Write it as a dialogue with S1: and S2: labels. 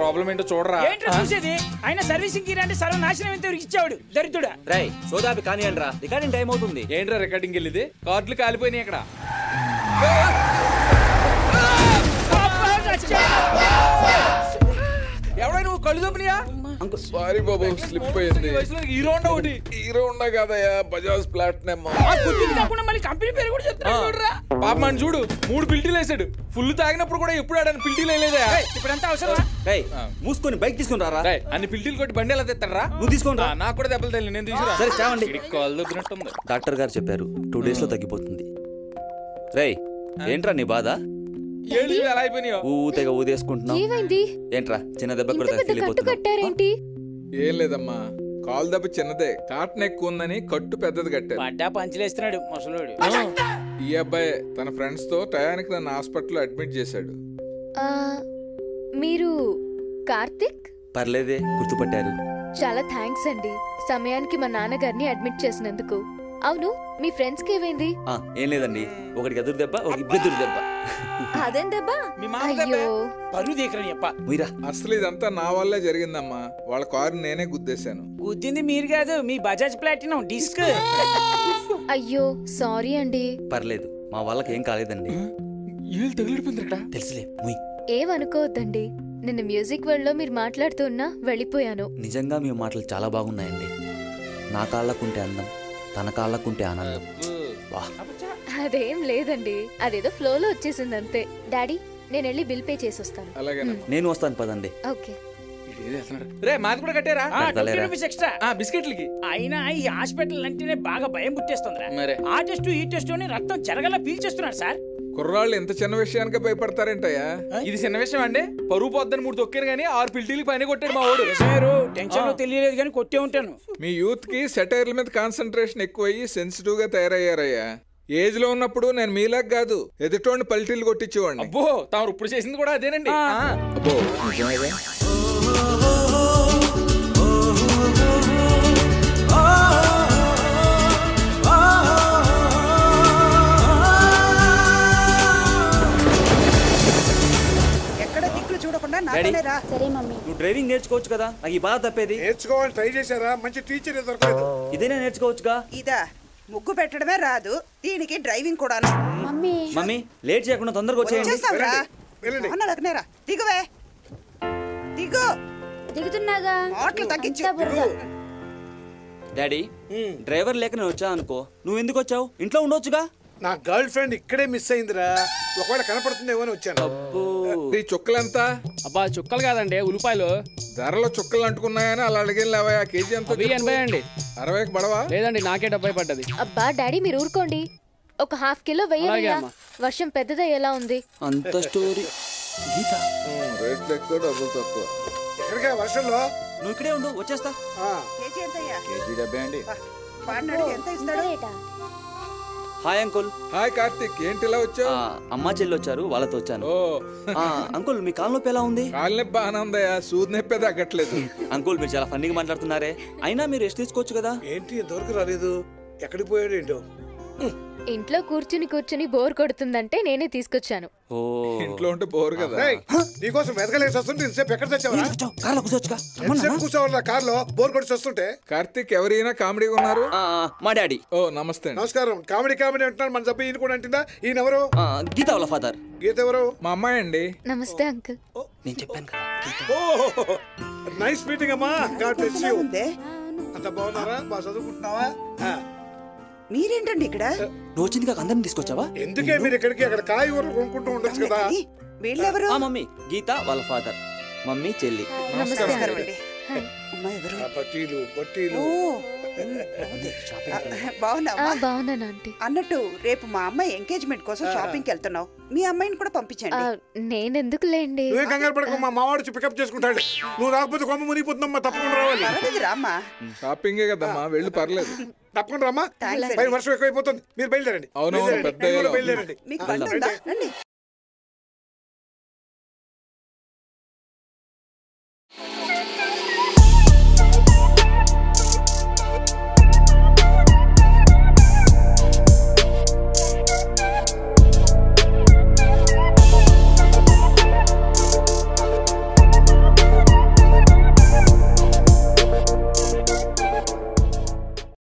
S1: Problem ఏంటో చూడరా.
S2: ఏంటో చూసేది? ఆయన సర్వీసింగ్ కి అంటే సర్వనాశనం ఎంత ఇచ్చాడు దరిద్రుడా.
S3: రై సోదాపి కానియండి రా, రికార్డింగ్ టైం అవుతుంది.
S1: ఏంట్రా రికార్డింగ్ వెళ్ళింది? కార్డులు కాలిపోయినాయి ఇక్కడ. ఎవడై నువ్వు కళ్ళు తప్పినాయా?
S4: సారీ బాబు, స్లిప్ అయింది.
S1: హీరో ఉండ ఒకటి.
S4: హీరో ఉండా కదయ్యా, బజాజ్ ప్లాటినం.
S2: కంపెనీ పేరు కూడా చెప్తాడు.
S1: పాప అని చూడు, 3 పిల్టీలు వేసాడు. ఫుల్ తాగినప్పుడు కూడా ఎప్పుడు ఆడని పిల్టీలు వేయలేదా?
S2: ఇప్పుడంతా అవసరమా?
S3: రై మూసుకొని బైక్ తీసుకుని రారా.
S1: అన్ని పిల్టీలు కొట్టి బండి ఎలా తెస్తారా?
S3: నువ్వు తీసుకొని రా.
S1: నాకు కూడా దెబ్బలు తల్లి, నేను తీసుకురా.
S3: సరే చావండి.
S1: కాలు దొబ్బినట్టుంది.
S3: డాక్టర్ గారు చెప్పారు 2 days లో తగ్గిపోతుంది. రై ఏంట్రా నీ బాధ?
S1: ఏళ్ళు ఎలా అయిపోయినాయో?
S3: ఊతేగా ఊదేసుకుంటున్నావు.
S5: ఏమైంది?
S3: ఏంట్రా చిన్న దెబ్బ కూడా తగిలిపోతున్నావు.
S4: ఏం లేదమ్మా, కాలు దెబ్బ చిన్నదే, కాటన్ ఎక్కువ ఉందని కట్టు పెద్దది కట్టారు.
S2: పడ్డా పంచలేస్తున్నాడు ముసలోడు.
S4: ఈ అబ్బాయి తన ఫ్రెండ్స్ తో టయానికి నన్ను హాస్పిటల్లో అడ్మిట్ చేశాడు.
S5: మీరు కార్తిక్?
S3: పర్లేదే, గుర్తుపట్టారు.
S5: చాలా థ్యాంక్స్ అండి, సమయానికి మా నాన్నగారిని అడ్మిట్ చేసినందుకు. అవును, మీ ఫ్రెండ్స్ కి ఏమైంది?
S3: ఏం లేదండి, ఒకటికి ఎదురు దెబ్బ, ఒకటి బెదురు దెబ్బ.
S5: అదేం దెబ్బ?
S2: అయ్యో పరువు దేకరని చెప్ప.
S4: అసలు ఇదంతా నా వల్లే జరిగిందమ్మా. వాళ్ళ కారు నేనే గుద్దేశాను.
S2: గుద్దింది మీరు కాదు, మీ బజాజ్ ప్లాటినం డిస్క్.
S5: అయ్యో సారీ అండి.
S3: పర్లేదు, మా వాళ్ళకి ఏం కాలేదండి.
S1: ఏళ్ళు తగిలిపోయింది ఇక్కడ.
S3: తెలుసులే.
S5: ఏమనుకోవద్దండి, నిన్న మ్యూజిక్ వరల్డ్ లో మీరు మాట్లాడుతున్నా వెళ్ళిపోయాను.
S3: నిజంగా మీ మాటలు చాలా బాగున్నాయండి. నా కాళ్ళకుంటే అందం, తన కాళ్ళకుంటే ఆనందం.
S5: అదేం లేదండి, అదేదో ఫ్లో లో వచ్చేసింది అంతే. డాడీ నేను వెళ్ళి బిల్ పే చేసి వస్తాను.
S3: నేను వస్తాను పదండి.
S5: ఓకే.
S1: రే మాది కూడా కట్టారా?
S2: ఎక్స్ట్రా
S1: బిస్కెట్లకి.
S2: అయినా ఈ హాస్పిటల్ అంటేనే బాగా భయం పుట్టేస్తుంది. ఆ టెస్ట్ ఈ టెస్ట్ అని రక్తం చెరగలా పీల్చేస్తున్నారు సార్.
S4: కుర్రాళ్ళు ఎంత చిన్న విషయానికి భయపడతారేంటయ్యా?
S1: ఇది చిన్న విషయం అండి. పరువు పొద్దున 3 తొక్కారు గానీ 6 పిల్టీలకి పైన కొట్టాడు మా వాడు.
S2: టెన్షన్ లో తెలియలేదు కానీ కొట్టే ఉంటాను.
S4: మీ యూత్ కి సెటైర్ల మీద కాన్సన్ట్రేషన్ ఎక్కువయ్యి సెన్సిటివ్ గా తయారయ్యారయ్యా. ఏజ్ లో ఉన్నప్పుడు నేను మీలాగా కాదు, ఎదుటోడిని పల్టీలు కొట్టించేవాడిని.
S1: అబ్బో, తాము ఇప్పుడు చేసింది కూడా అదేనండి.
S4: అబ్బో నిజమేగా.
S3: నువ్వు డ్రైవింగ్ నేర్చుకోవచ్చు కదా, నాకు ఈ బాధ తప్పేది.
S6: నేర్చుకోవాలి ట్రై చేశారా? మంచి టీచర్ దొరకలేదు.
S3: ఇదేనా నేర్చుకోవచ్చుగా.
S7: ఇదా ముగ్గు పెట్టడమే రాదు, దీనికి డ్రైవింగ్ కూడా.
S3: మమ్మీ లేట్ చేయకుండా తొందరగా వచ్చేయండి.
S7: దిగువే, దిగు.
S5: దిగుతున్నాగా.
S7: మాటలు తగ్గించు.
S3: డాడీ డ్రైవర్ లేక నేను వచ్చా అనుకో, నువ్వు ఎందుకు వచ్చావు? ఇంట్లో ఉండొచ్చుగా.
S6: నా గర్ల్ ఫ్రెండ్ ఇక్కడే మిస్ అయిందిరా, ఒకవేళ కనపడుతుందేమో అని వచ్చాను.
S4: ఈ చుక్కలంతా?
S1: అబ్బా చుక్కలు కాదండి, ఉల్లిపాయలు.
S4: ధరలో చుక్కలు అంటుకున్నాయని అలా అడిగేవా? కేజీ ఎంత?
S1: 80 అండి.
S4: 60కి పడవా?
S1: లేదండి, నాకే 70 పడ్డది.
S5: అబ్బా డాడీ మీరు ఊరుకోండి, ఒక ½ కిలో వెయ్యాలి. వర్షం పెద్దదా ఎలా ఉంది?
S3: అంత స్టోరీ.
S4: రేట్లు ఎక్కువ, డబ్బులు తక్కువ.
S6: ఎక్కడికా వర్షంలో?
S3: నువ్వు ఇక్కడే ఉండు, వచ్చేస్తా.
S7: కేజీ ఎంతయ్యా?
S4: కేజీ 70 అండి.
S7: ఎంత ఇస్తాడు?
S3: Hi uncle.
S4: హాయ్ కార్తిక్, ఏంటి ఇలా వచ్చావు?
S3: అమ్మా చెల్లి వచ్చారు, వాళ్ళతో వచ్చాను. అంకుల్ మీ కాలు నొప్పి ఎలా ఉంది?
S4: కాలు నొప్పి బాగానే ఉందయ్యా, సూది నొప్పి తగ్గట్లేదు.
S3: అంకుల్ మీరు చాలా ఫన్నీగా మాట్లాడుతున్నారే, అయినా మీరు రెస్ట్ తీసుకోవచ్చు కదా.
S6: ఏంటి ఇంతవరకు రాలేదు, ఎక్కడికి పోయాడు ఏంటో.
S5: ఇంట్లో కూర్చుని బోర్ కొడుతుందంటే నేనే తీసుకొచ్చాను.
S4: ఇంట్లో ఉంటే బోర్ కదా.
S6: నీకోసం వెతకలేసి వస్తుంటే ఇంతసేపు ఎక్కడ తెచ్చావా? కూర్చోవాలా కార్లో, బోర్ కొట్టి వస్తుంటే.
S4: కార్తిక్ ఎవరైనా కామెడీగా ఉన్నారు?
S3: మా డాడీ.
S4: ఓ నమస్తే.
S6: నమస్కారం. కామెడీ అంటున్నారు, మన సభ్య ఈయన కూడా అంటుందా? ఈయన ఎవరు?
S3: గీత వాళ్ళ ఫాదర్.
S6: గీత ఎవరు?
S4: మా అమ్మాయి అండి.
S5: నమస్తే అంకుల్.
S3: నేను చెప్పాను కదా.
S6: నైస్ మీటింగ్ అమ్మా. God bless you. అంత బాగున్నారా? బాగా చదువుకుంటున్నావా?
S7: మీరేంటండి ఇక్కడ?
S3: నువ్వు వచ్చింది కాక అందరిని తీసుకొచ్చావా?
S6: ఎందుకే మీరు ఇక్కడికి? అక్కడ కాయగూరలు కొనుక్కుంటూ ఉండొచ్చు కదా.
S7: వీళ్ళెవరు?
S3: మమ్మీ గీత వాళ్ళ ఫాదర్, మమ్మీ చెల్లి.
S7: నమస్కారం అండి.
S5: బాగున్నాను ఆంటీ.
S7: అన్నట్టు రేపు మా అమ్మాయి ఎంగేజ్మెంట్ కోసం షాపింగ్ కి వెళ్తున్నావు, మీ అమ్మాయిని కూడా పంపించండి.
S5: నేనెందుకు లేండి.
S6: నువ్వే కంగారు పడకు, మా మావాడు పికప్ చేసుకుంటాడు. నువ్వు రాకపోతే కొమ్మ మునిగిపోతుందమ్మా, తప్పకుండా రావాలి.
S7: రామ్మా,
S4: షాపింగే కదమ్మా, వెళ్ళి పర్లేదు.
S6: తప్పకుండా రామ్మా, వర్షం ఎక్కువైపోతుంది, మీరు బయలుదేరండి.
S4: అవును,
S6: బయలుదేరండి.